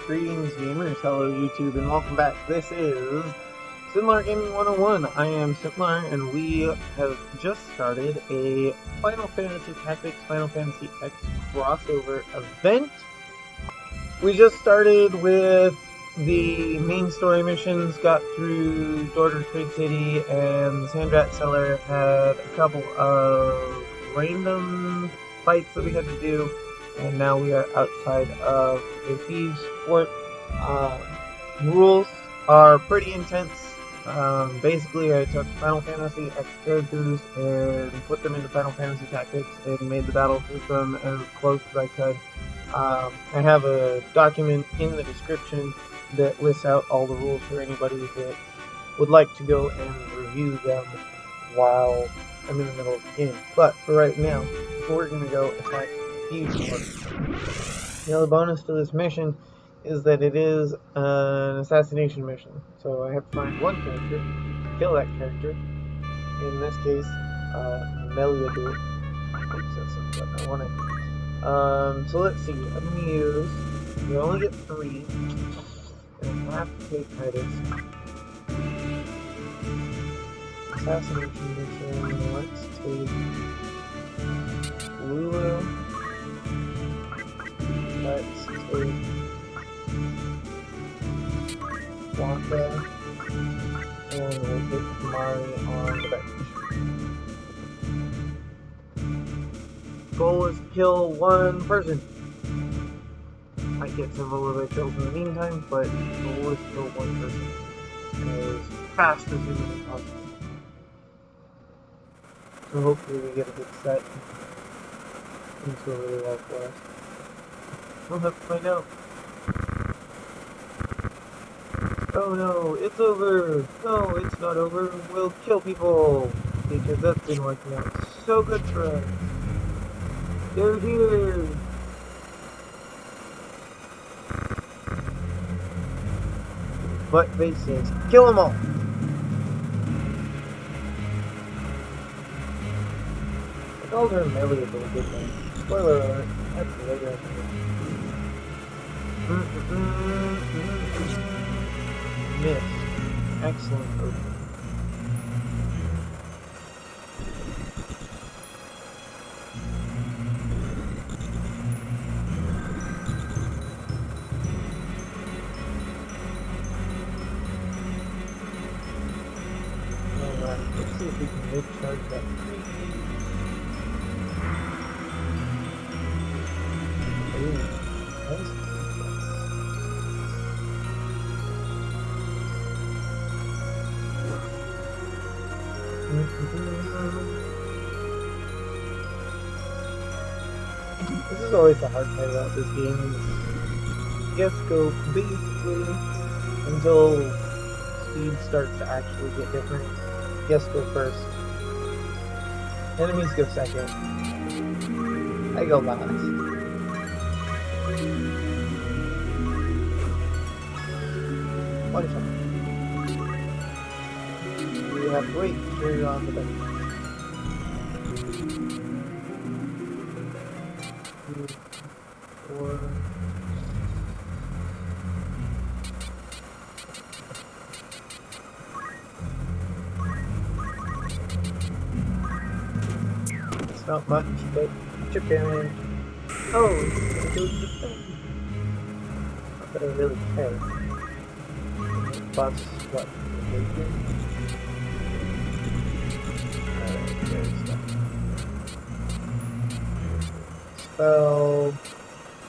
Greetings gamers, hello YouTube, and welcome back. This is Sinlar Gaming 101. I am Sinlar, and we have just started a Final Fantasy Tactics Final Fantasy X crossover event. We just started with the main story missions, got through Door to Trade City, and the Sandrat Cellar had a couple of random fights that we had to do. And now we are outside of the Thieves' Fort. Rules are pretty intense. Basically, I took Final Fantasy X characters and put them into Final Fantasy Tactics and made the battle system as close as I could. I have a document in the description that lists out all the rules for anybody that would like to go and review them while I'm in the middle of the game. But for right now, we're going to go attack Now the bonus to this mission is that it is an assassination mission. So I have to find one character, kill that character. In this case, Meliador. I want it. So let's see. I'm gonna use. We only get 3, and I have to take Tidus. Assassination mission. Let's take Lulu. Let's take Waka, and we'll take Mari on the bench. Goal is to kill one person. Might get several other kills in the meantime, but the goal is to kill one person as fast as humanly possible. So hopefully we get a good set. Things go really well for us. We'll have to find out. Oh no, it's over! No, it's not over. We'll kill people! Because that's been working out so good for us. They're here! But face says, kill them all! I called her Meliador, didn't I? Spoiler alert, that's later. Missed. Excellent opening. Alright, let's see if we can mid-charge that tree. Ooh, nice. This is always the hard part about this game. You have to go basically until speed starts to actually get different. You have to go first. Enemies go second. I go last. One shot. You have to wait until you're on the bench. 2, 4. It's not much, but chip damage. Oh, it goes to thing. Not that I really care. Plus, what? Spell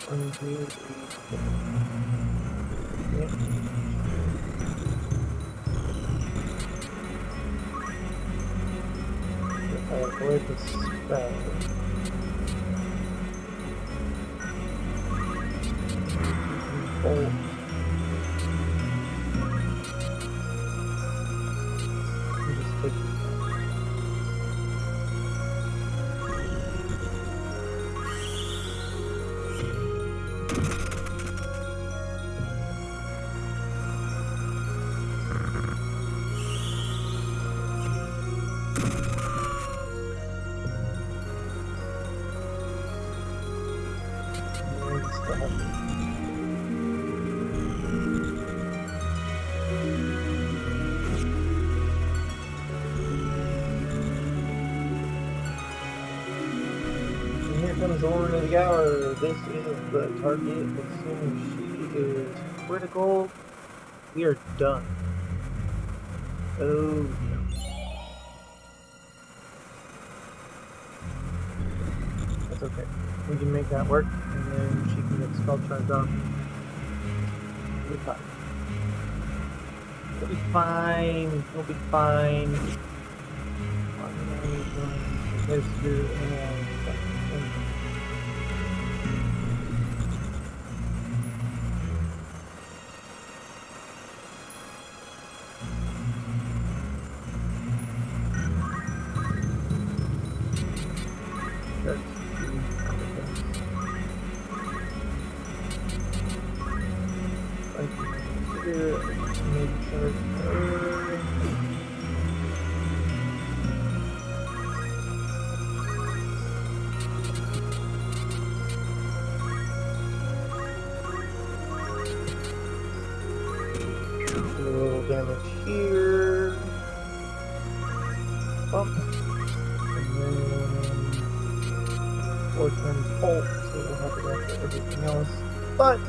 1, 2, 3, 4. Yep. If I avoid the spell, bolt. Just take it. Greetings, the woman of the hour. This is the target. As soon as she is critical, we are done. Oh, yeah. That's okay. We can make that work, and then she can get spell charged off. We'll be fine. We'll be fine. We'll be fine. History and damage here. Bump. And then 4-turn bolt, so we'll have to go for everything else. But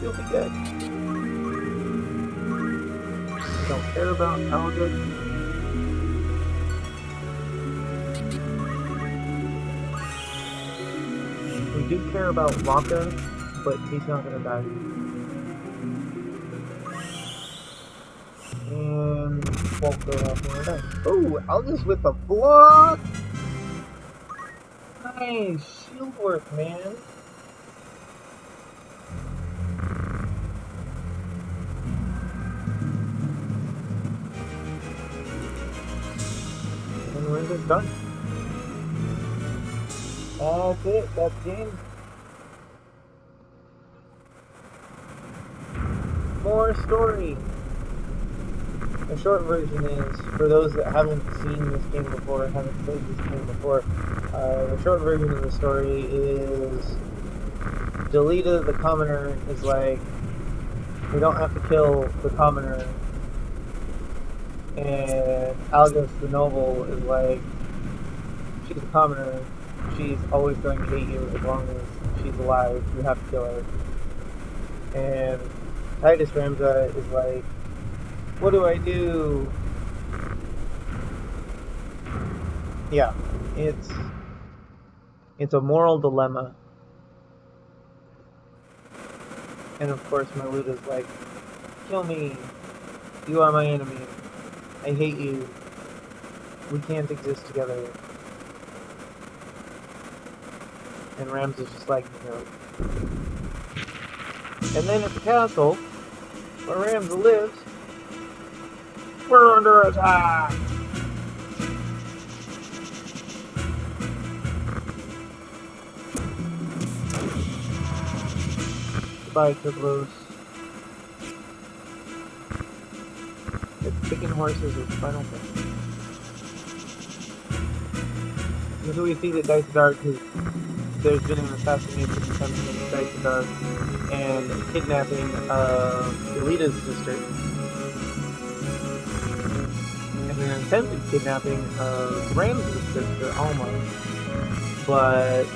she'll be good. I don't care about Alga. We do care about Waka, but he's not gonna die. And won't go off when we're done. Oh, Alga's with the block! Nice! Shield work, man! And we're just done. That's it, that's game. More story. The short version is, for those that haven't seen this game before, haven't played this game before, the short version of the story is Delita the commoner is like, we don't have to kill the commoner, and Algus the noble is like, she's a commoner, she's always going to hate you as long as she's alive, you have to kill her. And Tidus Ramza is like, what do I do? Yeah, it's a moral dilemma. And of course Maluta's like, kill me. You are my enemy. I hate you. We can't exist together. And Rams is just like, no. And then at the castle, where Ramza lives, we're under attack! Goodbye, Tidus. It's picking horses is final thing. Usually we see that Dice Dark has, there's been an assassination attempt against Dice Dark and kidnapping of Delita's sister. And an attempted kidnapping of Rams's sister, almost. But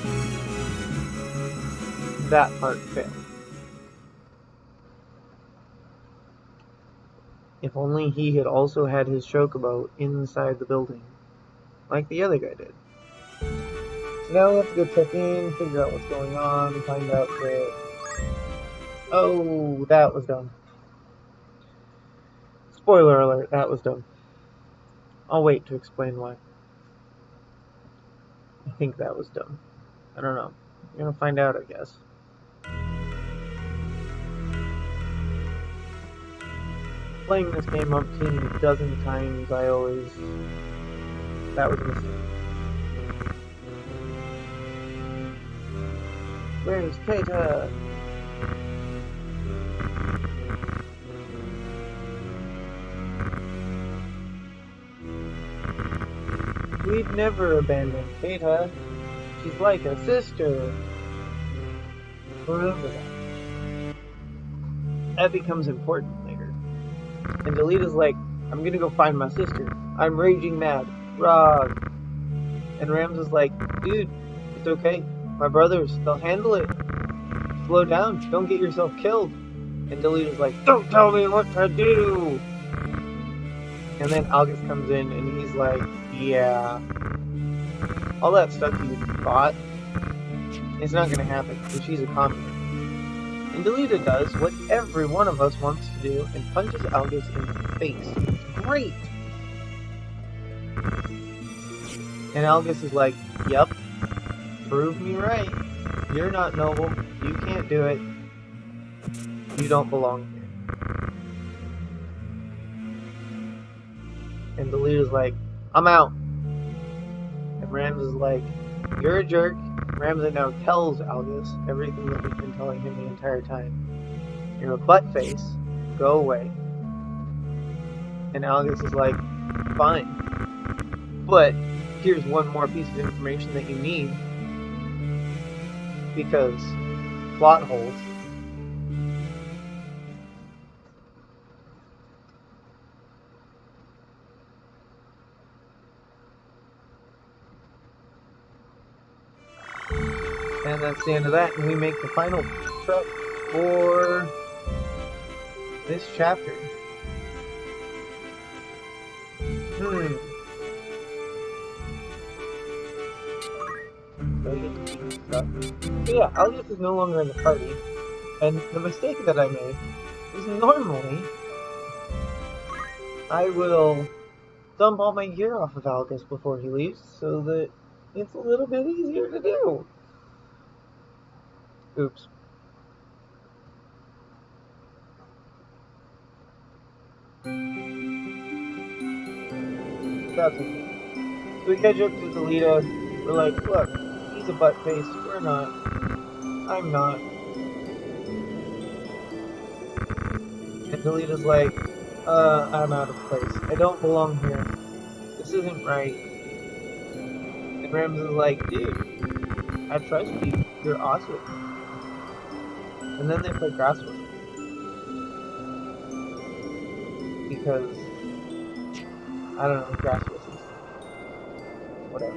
that part failed. If only he had also had his chocobo inside the building, like the other guy did. So now we have to go check in, figure out what's going on, find out that... Oh, that was dumb. Spoiler alert, that was dumb. I'll wait to explain why. I think that was dumb. I don't know. We're gonna find out, I guess. Playing this game umpteen dozen times, I always... That was a mistake. Where's Keita? We'd never abandon Keita. She's like a sister. Remember that. That becomes important later. And Delita's like, I'm gonna go find my sister. I'm raging mad. Rog. And Rams is like, dude, it's okay. My brothers, they'll handle it. Slow down. Don't get yourself killed. And Delita's like, don't tell me what to do. And then Algus comes in and he's like, yeah, all that stuff you thought is not going to happen because she's a commoner. And Delita does what every one of us wants to do and punches Algus in the face. It's great. And Algus is like, yep, prove me right. You're not noble. You can't do it. You don't belong here. And Delita's like, I'm out. And Rams is like, you're a jerk. Ramsey now tells Algus everything that we've been telling him the entire time. You're a butt face. Go away. And Algus is like, fine. But here's one more piece of information that you need. Because plot holes. And that's the end of that, and we make the final trek for this chapter. So yeah, Algus is no longer in the party, and the mistake that I made is normally I will dump all my gear off of Algus before he leaves, so that it's a little bit easier to do. Oops. That's okay. So we catch up to Delita. We're like, look, he's a butt face. We're not. I'm not. And Delita's like, I'm out of place. I don't belong here. This isn't right. And Rams is like, dude, I trust you. You're awesome. And then they play grass with him. Because, I don't know, grass whistles. Whatever.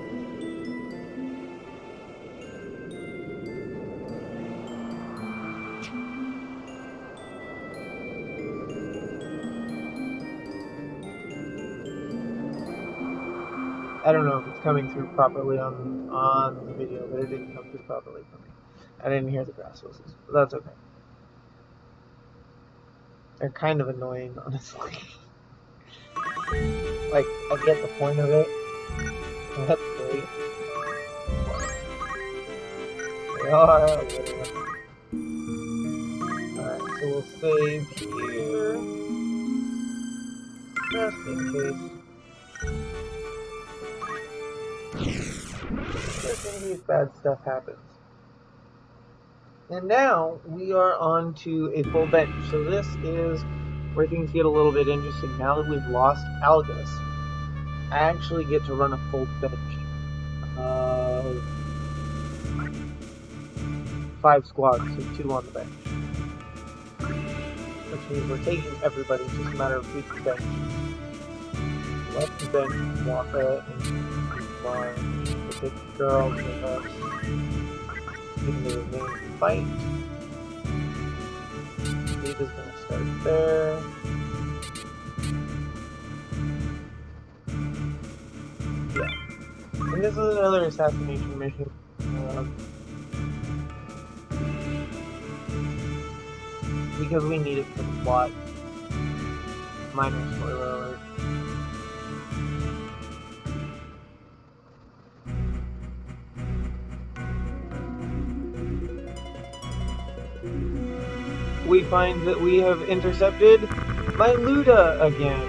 I don't know if it's coming through properly on the video, but it didn't come through properly for me. I didn't hear the grass whistles, but that's okay. They're kind of annoying, honestly. Like, I get the point of it. That's great. They are a little. Alright, so we'll save here. Just in case. Just in case bad stuff happens. And now we are on to a full bench. So this is where things get a little bit interesting. Now that we've lost Algus, I actually get to run a full bench of 5 squads, so 2 on the bench. Which means we're taking everybody, it's just a matter of who's bench. Left the bench, Waka, and Bar. We'll take the girls with us. In the main fight. Tidus gonna start there. Yeah. And this is another assassination mission. Because we need it for the plot. Minor spoiler alert. We find that we have intercepted my Luda again.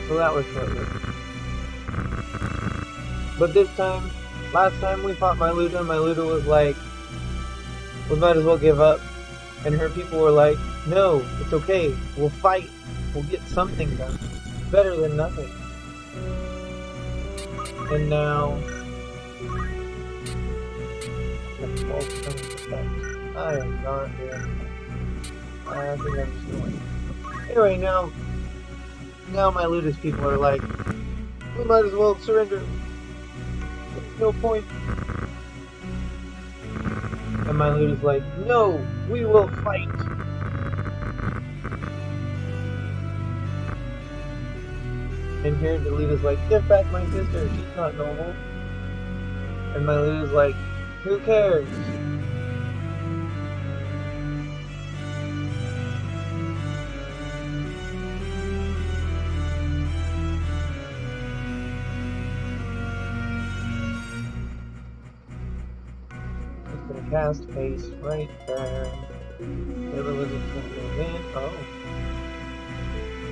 So that was short-lived. But this time, last time we fought my Luda was like, we might as well give up. And her people were like, no, it's okay, we'll fight. We'll get something done. Better than nothing. And now, I am not here. I think I'm just going. Anyway, now my Ludus people are like, we might as well surrender. no point. And my Lute is like, no, we will fight. And here Delita's like, give back my sister, she's not normal. And my Lute is like, who cares? Just gonna cast haste right there. The other lizard's gonna move in. Oh.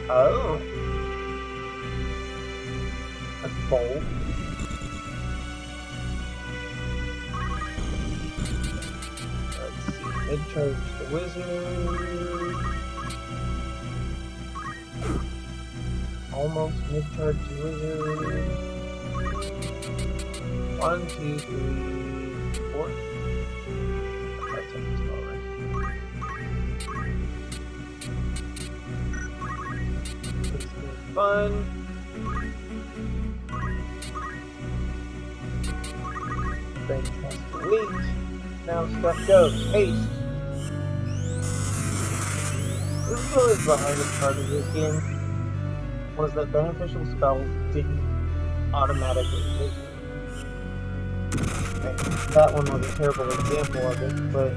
Oh. That's bold. Let's see. Mid-charge the wizard. Almost mid-charge the wizard. 1, 2, 3, 4. That's a spell, right? It's been fun. Brain has to wait. Now stuff goes. Haste. This is always the hardest part of this game. Was that beneficial spells didn't automatically hit. Okay, that one was a terrible example of it, but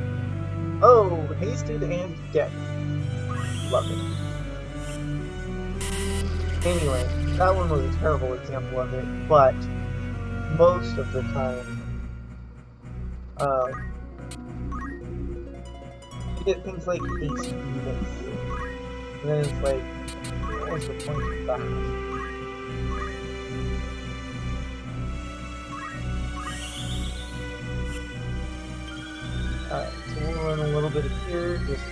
oh, hasted and dead. Love it. Anyway, that one was a terrible example of it, but most of the time, you get things like haste and miss. And then it's like, what was the point of that? Alright, so we'll run a little bit of here, just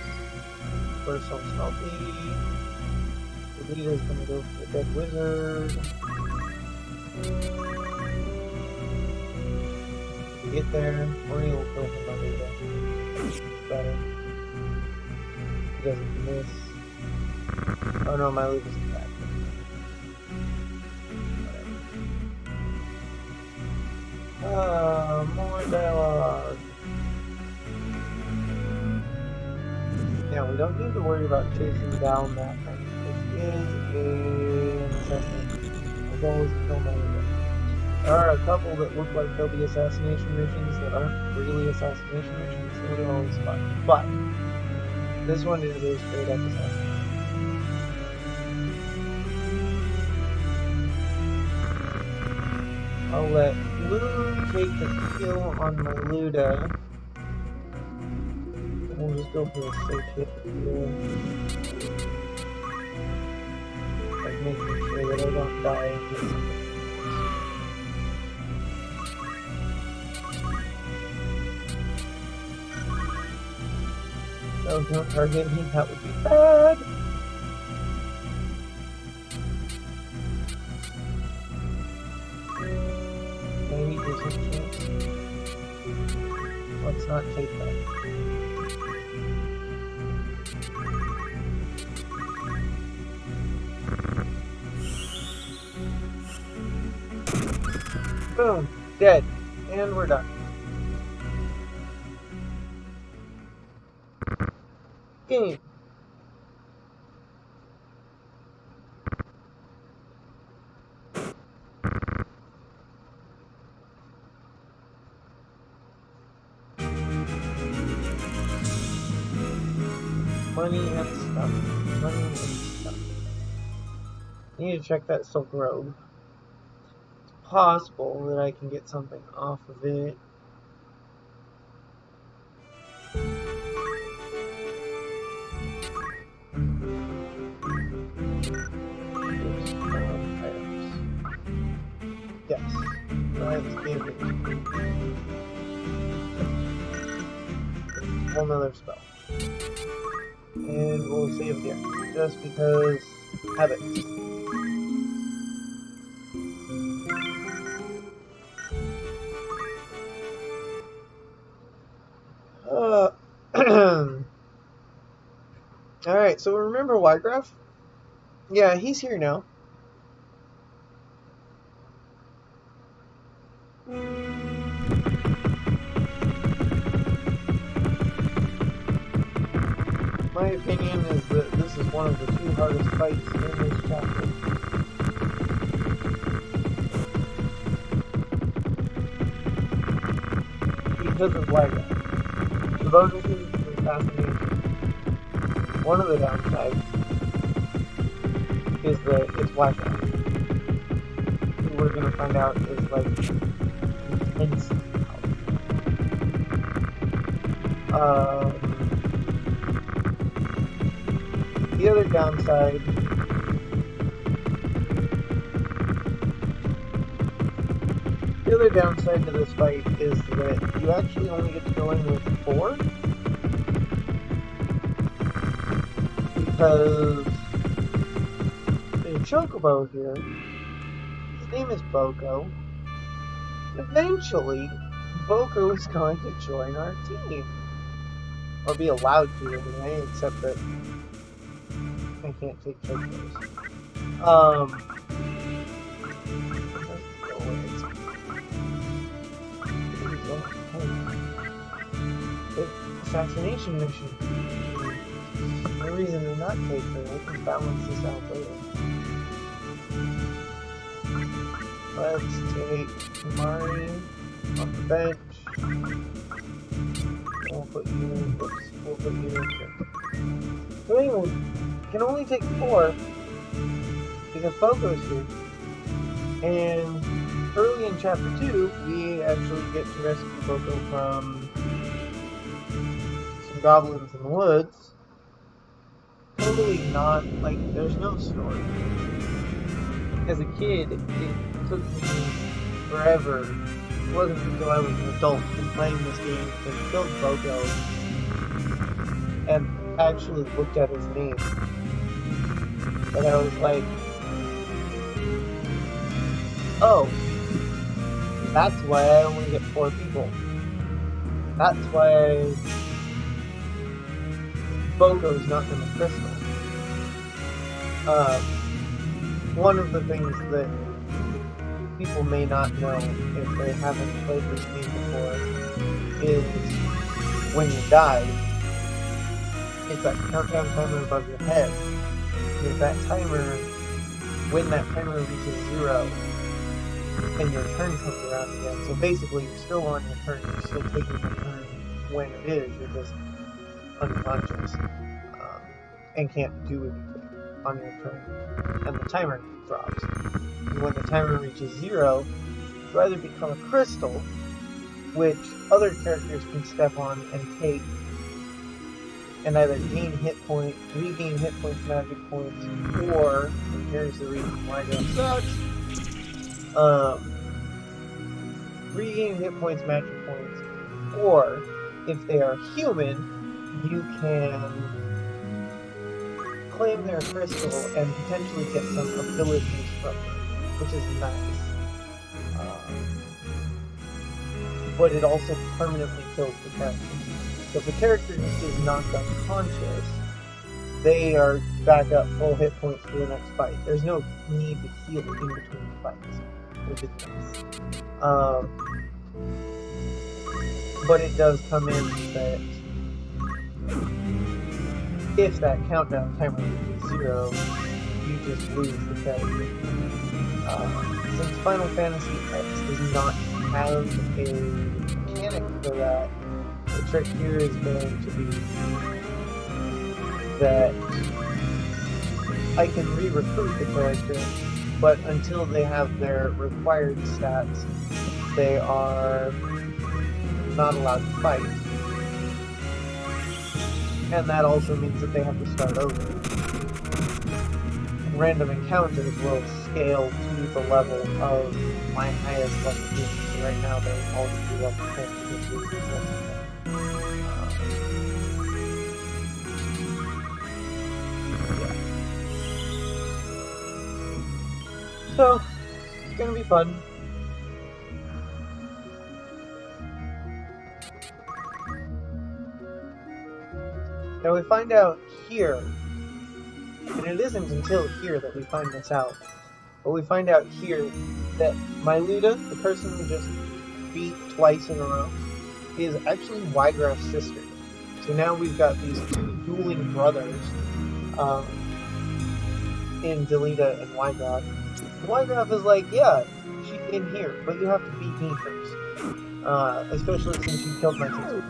for ourselves healthy. Rita's gonna go for the dead wizard. Get there, or he'll kill him by Rita. Better. He doesn't miss. Oh no, my loop isn't back. Whatever. More dialogue. Now, we don't need to worry about chasing down that thing. This is a necessity. I've always killed my leader. There are a couple that look like they'll be assassination missions that aren't really assassination missions, so they're always fun. But, this one is a straight up assassination. I'll let Lou take the kill on my Luda. We'll just go for a safe hit here. Like making sure that I don't die. No, don't target me, that would be bad. Maybe there's a chance. Let's not take that. Boom, dead, and we're done. Game. Money and stuff. Money and stuff. I need to check that silk robe. It's possible that I can get something off of it. Items. Yes. Let's give it a whole nother spell. And we'll save again, just because habits. Alright, so remember Wygraph? Yeah, he's here now. My opinion is that this is one of the 2 hardest fights in this chapter. Because of LEGO. The bonuses and fascination. One of the downsides is that it's LEGO. Who we're going to find out is like intensely powerful. The other downside to this fight is that you actually only get to go in with 4. Because there's a chocobo here. His name is Boko. Eventually, Boko is going to join our team. Or be allowed to anyway, except that I can't take chocobos. Assassination mission. No reason to not take her. We can balance this out later. Let's take Mari off the bench. We'll put you in here. So anyway, can only take 4 because Boko's here. And early in chapter 2, we actually get to rescue Boko from some goblins in the woods. Totally not, like, there's no story. As a kid, it took me forever. It wasn't until I was an adult and playing this game that I killed Boko and actually looked at his name. And I was like, oh, that's why I only get 4 people. That's why Boko's not in the crystal. One of the things that people may not know if they haven't played this game before is when you die, it's that countdown timer above your head. And if that timer, when that timer reaches 0, and your turn comes around again. So basically, you're still on your turn, you're still taking your turn when it is, you're just unconscious and can't do anything on your turn. And the timer drops. And when the timer reaches 0, you either become a crystal, which other characters can step on and take, and either gain hit points, regain hit points, magic points, or, and here's the reason why that sucks, regain hit points, magic points, or if they are human, you can claim their crystal and potentially get some abilities from them, which is nice. But it also permanently kills the character. So if the character is knocked unconscious, they are back up full hit points for the next fight. There's no need to heal in between fights, which is nice. But it does come in that if that countdown timer reaches 0, you just lose the character. Since Final Fantasy X does not have a mechanic for that, the trick here is going to be that I can re-recruit the character, but until they have their required stats, they are not allowed to fight. And that also means that they have to start over. And random encounters will scale to the level of my highest level units. So right now they're all going to be level 10 because so, it's going to be fun. Now we find out here, and it isn't until here that we find this out, but we find out here that Myluda, the person we just beat twice in a row, is actually Wygraff's sister. So so now we've got these two dueling brothers in Delita and Wygraph. Wygraph is like, yeah, she's in here, but you have to beat me first. Especially since you killed my sister.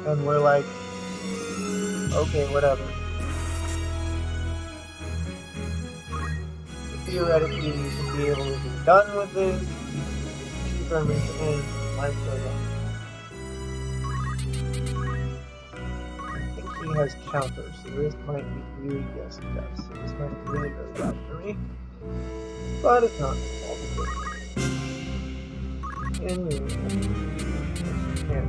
And we're like, okay, whatever. So theoretically, we should be able to be done with this. 2 tournaments and life goes on. I think he has counters, so this might be really, yes he does. So this might be really, really bad for me. But it's not. It's all good. Anyway. Yeah.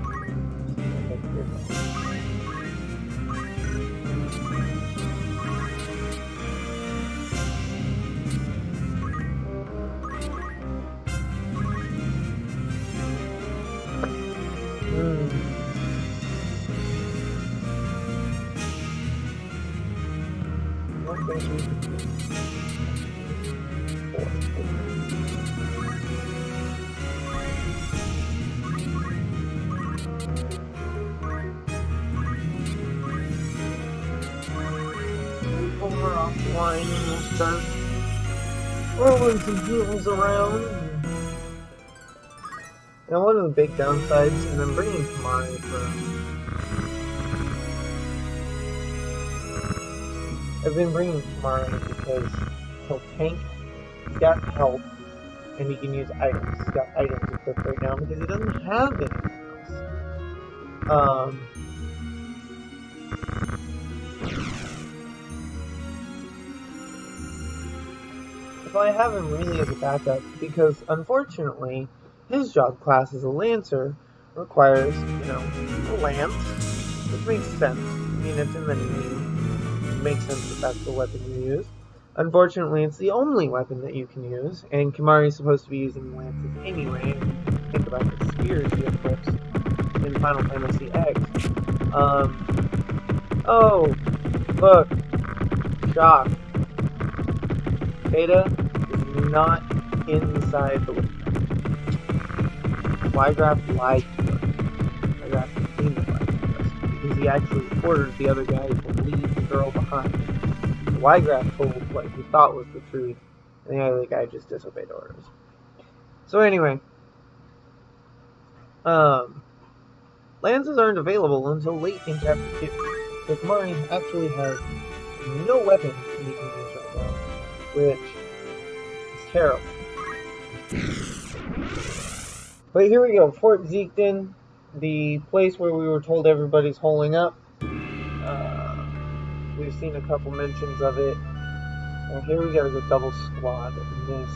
Okay, here we go. Over offline and we'll start rolling some heals around. Now one of the big downsides, and I'm bringing Kamari for... I've been bringing Kamari because he'll tank, he's got health, and he can use items. He's got items equipped right now because he doesn't have anything else. So I have him really as a backup because, unfortunately, his job class as a Lancer requires, you know, a lance, which makes sense. I mean, it's in the name. It makes sense that that's the weapon you use. Unfortunately, it's the only weapon that you can use, and Kamari is supposed to be using lances anyway. Think about the spears he equips in Final Fantasy X. Oh, look, shock. Beta is not inside the window. Wygraph lied to us. Wygraph continued to lie to us because he actually ordered the other guy to leave the girl behind. Wygraph told what he thought was the truth, and the other guy just disobeyed orders. So anyway, lances aren't available until late in Chapter 2. So Kamari actually has no weapons that he can use right now, which is terrible. But here we go, Fort Zeekton, the place where we were told everybody's holing up. We've seen a couple mentions of it. And here we gotta go double squad in this.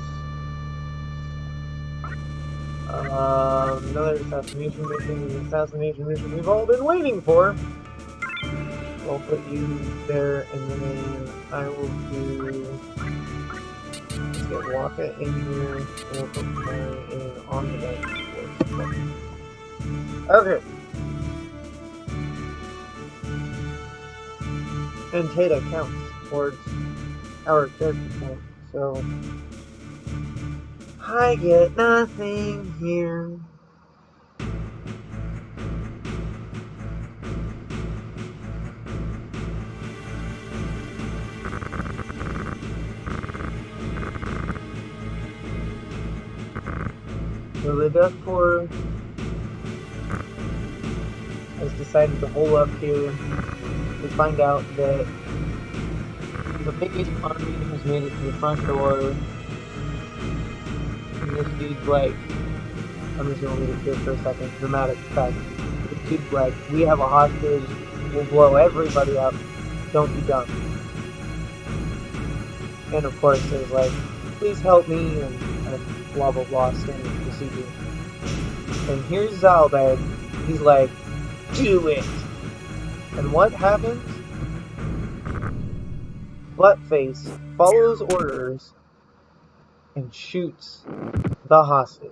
Another assassination mission, the assassination mission we've all been waiting for. I'll put you there, and then I will do... Let's get Waka in here, and we'll put Mary in on the bench. Okay. And Tata counts towards our character point, so I get nothing here. So the Death Corps has decided to hole up here to find out that the biggest army has made it to the front door. And this dude's like, I'm just gonna leave it here for a second, dramatic effect. This dude's like, we have a hostage, we'll blow everybody up, don't be dumb. And of course there's like, please help me, and blah blah blah standard procedure. And here's Zalbed, he's like, do it! And what happens? Buttface follows orders and shoots the hostage.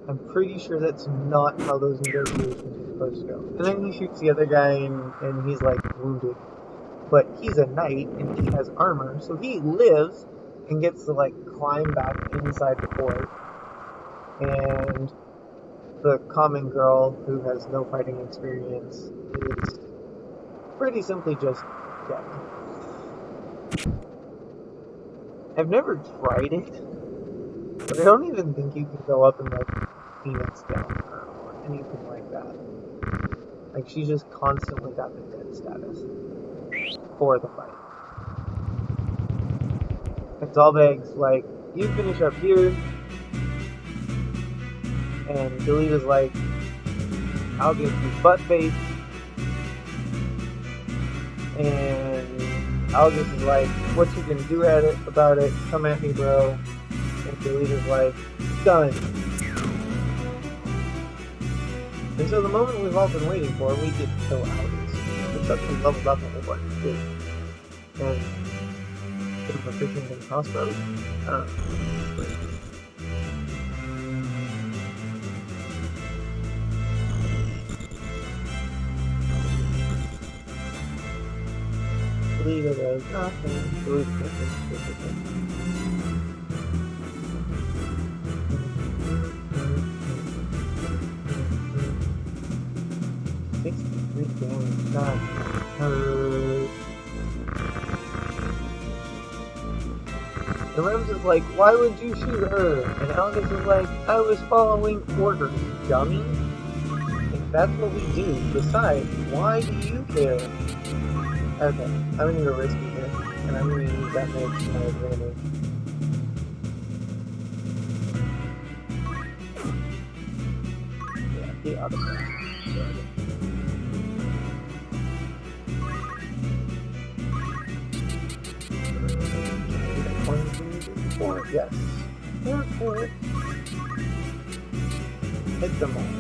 I'm pretty sure that's not how those negotiations are supposed to go. And then he shoots the other guy and he's like wounded. But he's a knight and he has armor, so he lives and gets to like climb back inside the fort. And the common girl who has no fighting experience is pretty simply just dead. I've never tried it, but I don't even think you can go up and like Phoenix down her or anything like that. Like she's just constantly got the dead status for the fight. It's all begs like, you finish up here, and Delita's like, I'll get you butt face, and August is like, what you gonna do about it? Come at me, bro. And Delita's like, done. And so the moment we've all been waiting for, we get to kill August. Except we leveled up a whole bunch too. And give him a fishing and crossbows. I don't know. Delita does nothing. Delita can't finish this. 63 damage. God. And Rems is like, why would you shoot her? And August is like, I was following orders, dummy. And that's what we do. Besides, why do you care? Okay, I'm gonna go risky here, and I'm gonna use that move to my advantage. Yeah, he automatically. Yes. Perfect. Hit them all.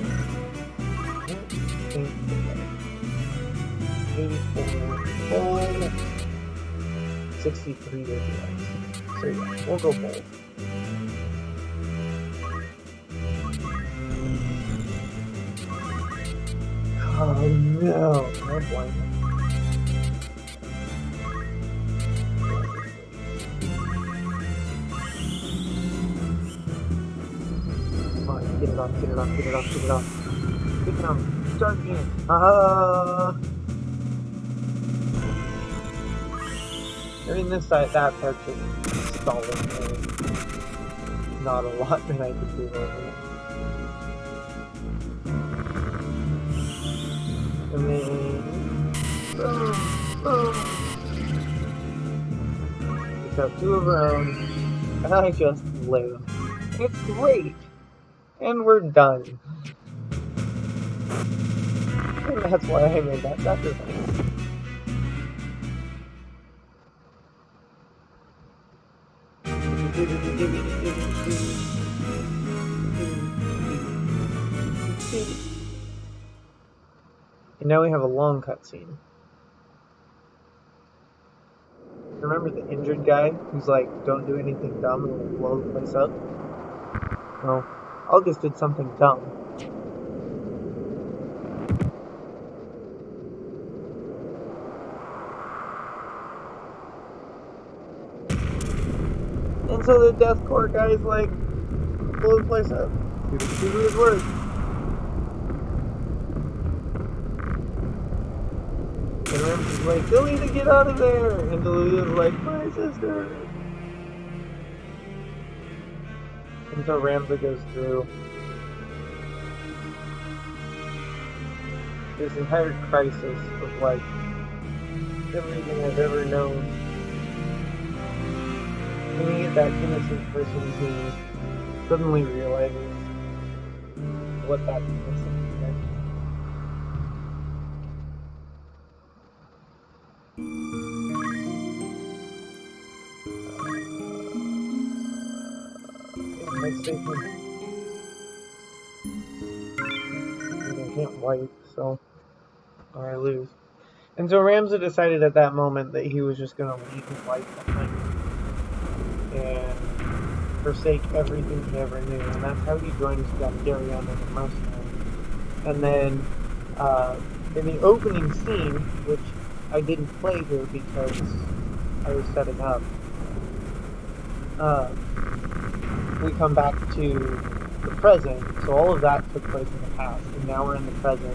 84 full. 63 to the ice. So yeah, we'll go bold. Oh no, I'm blind. Get it off, get it off, get it off, get it off. Get it off. Start again. I mean, this side, that part's just stalling. Not a lot that I could do over it. And then... boom, boom. We got 2 of our own. And I just live. It's great! And we're done. And that's why I made that sacrifice. And now we have a long cutscene. Remember the injured guy who's like, don't do anything dumb and we'll blow the place up? Well, August did something dumb. And so the deathcore guy's like, blow the place up. See what it works. And Ramsey's like, Delita, get out of there! And Delita's like, my sister! And so Ramsey goes through this entire crisis of like everything I've ever known. And you get that innocent person who suddenly realizes what that innocence meant. Nice statement. I can't wipe, so or I lose. And so Ramsey decided at that moment that he was just going to leave his life behind and forsake everything he ever knew. And that's how he joins Gardarian as a mercenary. And then in the opening scene, which I didn't play here because I was setting up, we come back to the present, so all of that took place in the past, and now we're in the present.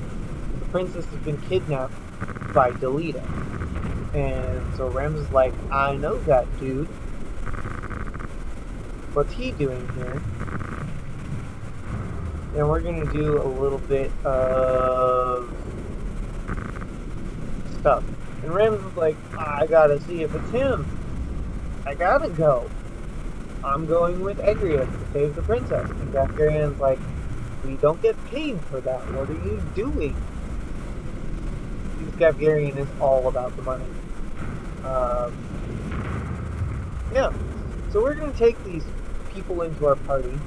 The princess has been kidnapped by Delita. And so Rams is like, I know that dude. What's he doing here? And we're gonna do a little bit of stuff. And Rams is like, I gotta see if it's him. I gotta go. I'm going with Egrius to save the princess. And Gafgarian's like, we don't get paid for that. What are you doing? Because Gafgarian is all about the money. Yeah. So we're going to take these people into our party.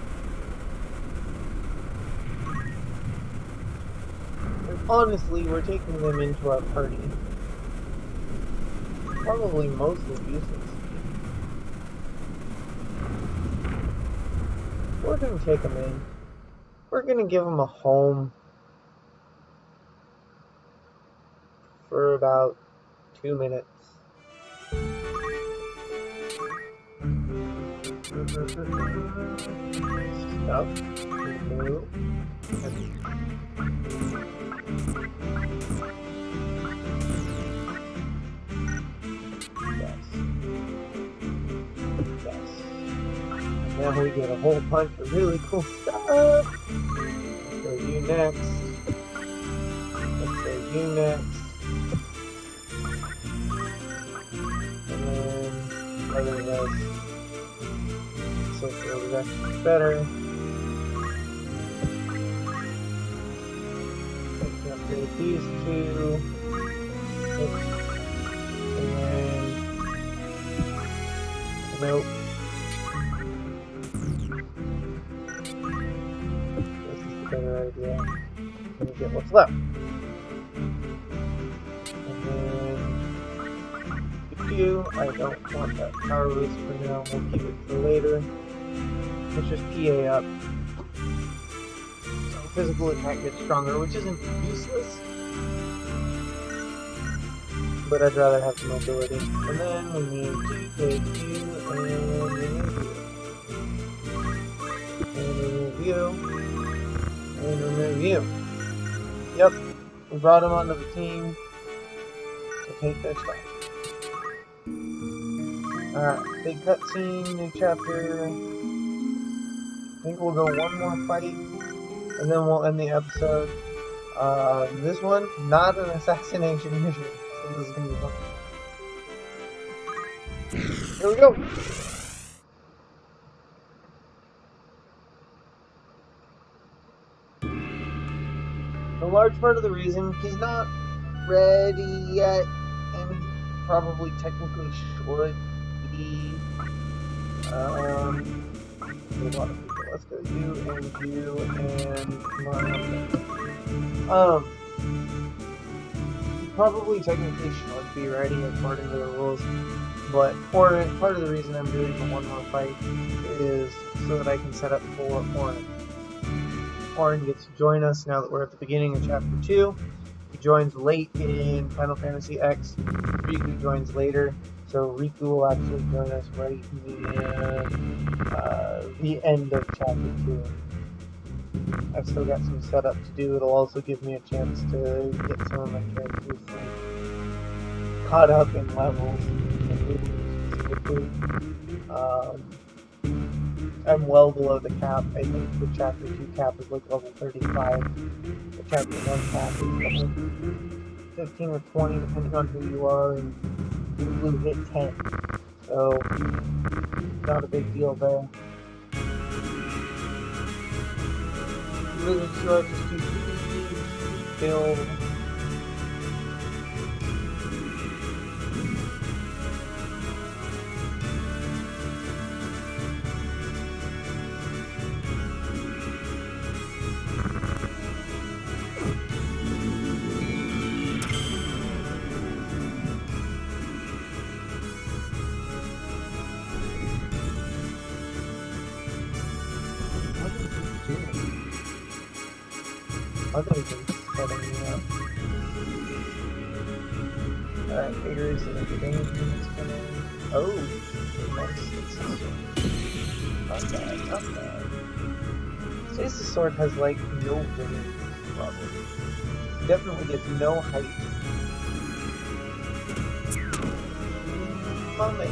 And honestly, we're taking them into our party. Probably mostly useless. We're going to take them in. We're going to give them a home for about 2 minutes. Stuff. New. Yes. Yes. And now we get a whole bunch of really cool stuff. Let's go you next. Let's go you next. And then other than this. So that's better. Let's upgrade these two. And then nope. This is the better idea. Let me get what's left. And then you, I don't want that power boost for now. We'll keep it for later. Let's just PA up. So physical attack gets stronger, which isn't useless. But I'd rather have the mobility. And then we need to take you and remove you. And remove you. Yep. We brought him onto the team to take their stuff. Alright, big cutscene, new chapter. I think we'll go one more fight, and then we'll end the episode. This one, not an assassination mission, so this is gonna be fun. Here we go! A large part of the reason he's not ready yet, and he probably technically should be, a lot of people. Let's go you and Mario. Probably technically should be ready according to the rules, but part of the reason I'm doing the one more fight is so that I can set up for Orin. Orin gets to join us now that we're at the beginning of Chapter 2. He joins late in Final Fantasy X. Riku joins later. So Riku will actually join us right near the end of Chapter 2. I've still got some setup to do. It'll also give me a chance to get some of my characters caught up in levels. Specifically. I'm well below the cap. I think the Chapter 2 cap is like level 35. The Chapter 1 cap is level 15 or 20 depending on who you are, and Blue hit 10, so not a big deal there. Really sure just to build. Other than setting me up. Alright, figures and entertainment's gonna. Oh, nice. Not bad, not bad. Stasis Sword has like no range, probably. Definitely gets no height. Mummy.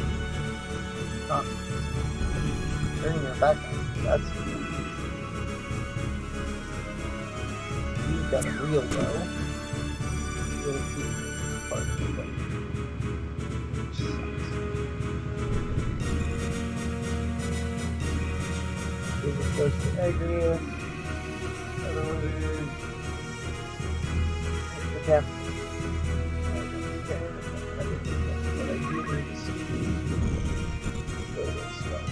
Turning your back on. That's cool. You've got a real bow. Really keep part of the bow. Which sucks. This goes to Agrius. Other wizard. The captain. I don't care. I don't think that's what I do. Go this way.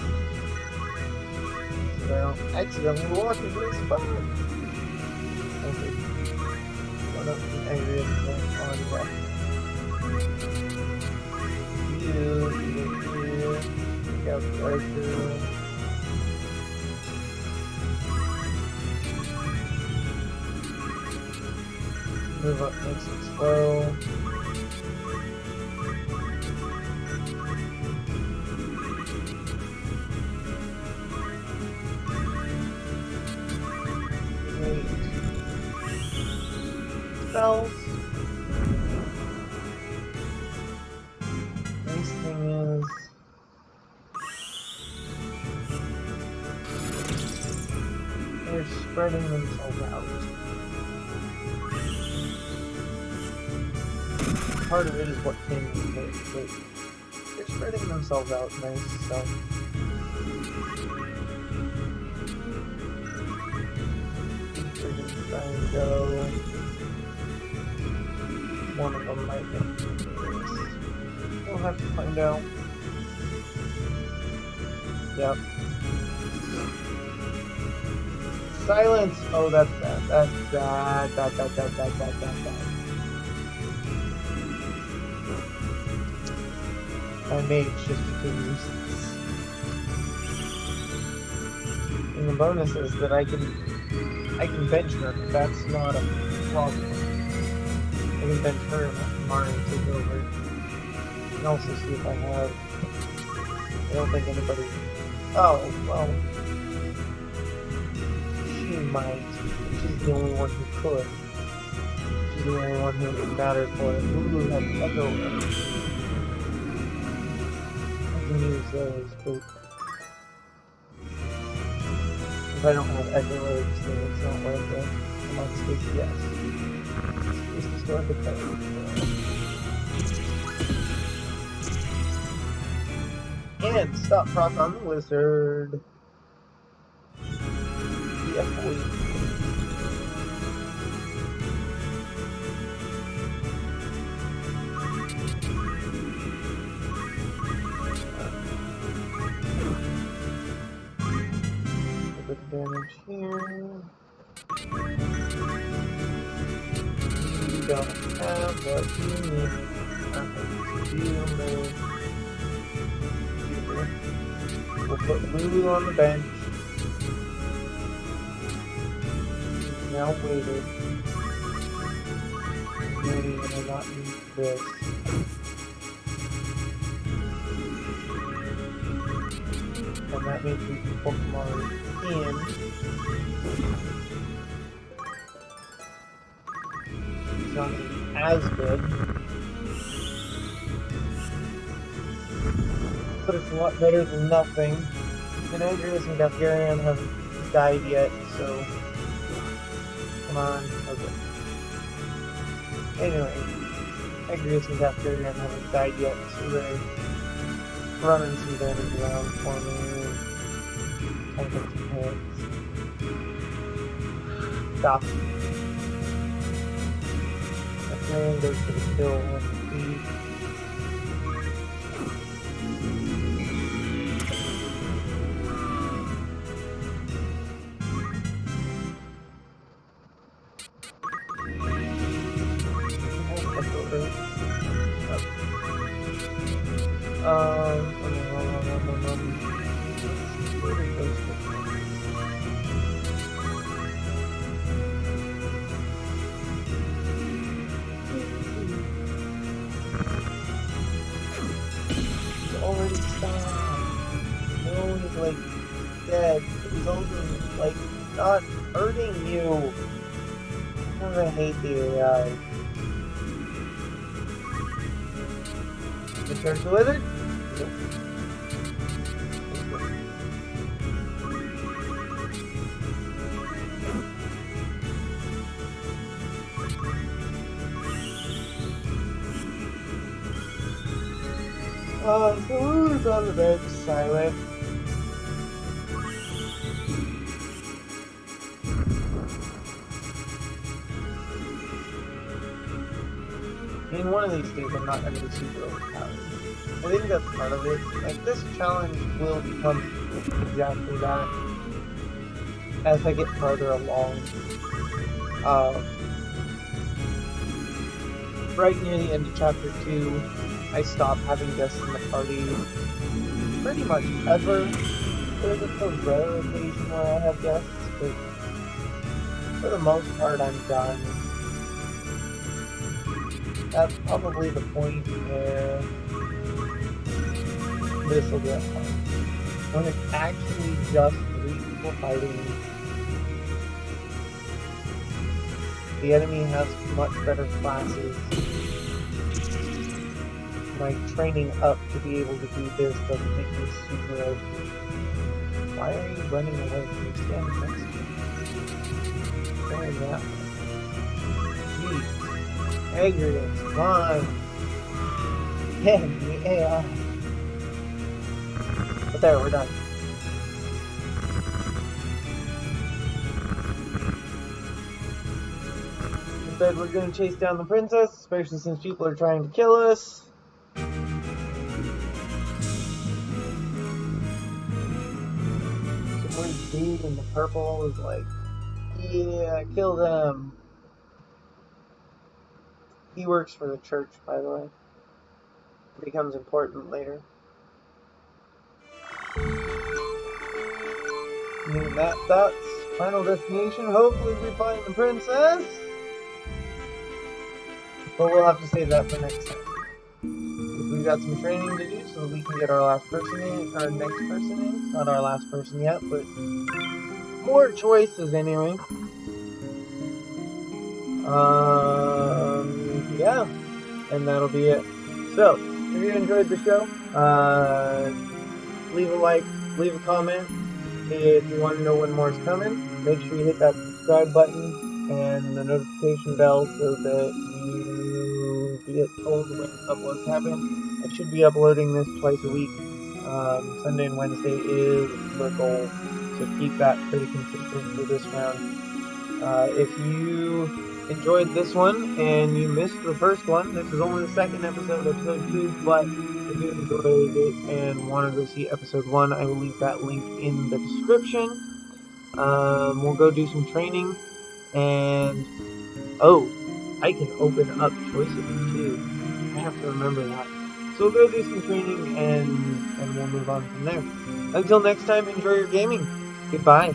So I don't accidentally walk into this spot. Okay. One up the Agrius on that. You here. Take out the archer. Move up nice and slow. Wait. Spells. Nice thing is they're spreading themselves out. Part of it is what came with it, but they're spreading themselves out nice, so. We're gonna try and go. One of them might get this. We'll have to find out. Yep. Silence! Oh, that's bad. That's bad. Bad. My mage just became useless. And the bonus is that I can benchmark. That's not a problem. I can bench her and let Mari take over. And also see if I have. I don't think anybody. Oh well. She might. She's the only one who could. She's the only one who mattered for it. Lulu had Echo. Use those, but if I don't have Echo Eggs, then it's not worth it. I'm on Space, yes. Space to store the code. And stop proc on the wizard. Yeah, boy. Damage here. You don't have what you need. We'll put Lulu on the bench. She's now waited. Maybe when I not use this. And that means we can Pokemon in. It's not going to be as good. But it's a lot better than nothing. And Agrius and Galgarian haven't died yet, so. Come on. Okay. Anyway, Agrius and Galgarian haven't died yet, so they're running some damage around for me. I think some hits. Stop. Galgarian goes for the kill with the speed. Already stopped. No, he's like dead. He's also like not Sometimes I hate the AI. The Church Wizard? Nope. So who's on the bench? Silent. In one of these days, I'm not going to be super overpowered. I think that's part of it. Like, this challenge will become exactly that as I get farther along. Right near the end of Chapter 2, I stop having guests in the party pretty much ever. There's a rare occasion where I have guests, but for the most part, I'm done. That's probably the point where this will get fun. When it's actually just 3 people fighting, the enemy has much better classes. My training up to be able to do this doesn't make me super OP. Why are you running away? Can you stand next to me? Going that way. Jeez. Aggregates, come on. Yeah, the AI. But there, we're done. Instead, we're going to chase down the princess, especially since people are trying to kill us. Someone's dude in the purple is like, yeah, kill them. He works for the church, by the way. It becomes important later. And that's final destination. Hopefully we find the princess. But we'll have to save that for next time. We've got some training to do so that we can get our last person in, our next person in. Not our last person yet, but more choices anyway. Yeah, and that'll be it. So, if you enjoyed the show, leave a like, leave a comment. If you want to know when more is coming, make sure you hit that subscribe button and the notification bell so that you get told when uploads happen. I should be uploading this twice a week. Sunday and Wednesday is the goal, so keep that pretty consistent for this round. If you enjoyed this one and you missed the first one, this is only the second episode, episode 2, but if you enjoyed it and want to go see episode 1, I will leave that link in the description. We'll go do some training, and I can open up choices too. I have to remember that. So we'll go do some training and we'll move on from there. Until next time, enjoy your gaming. Goodbye.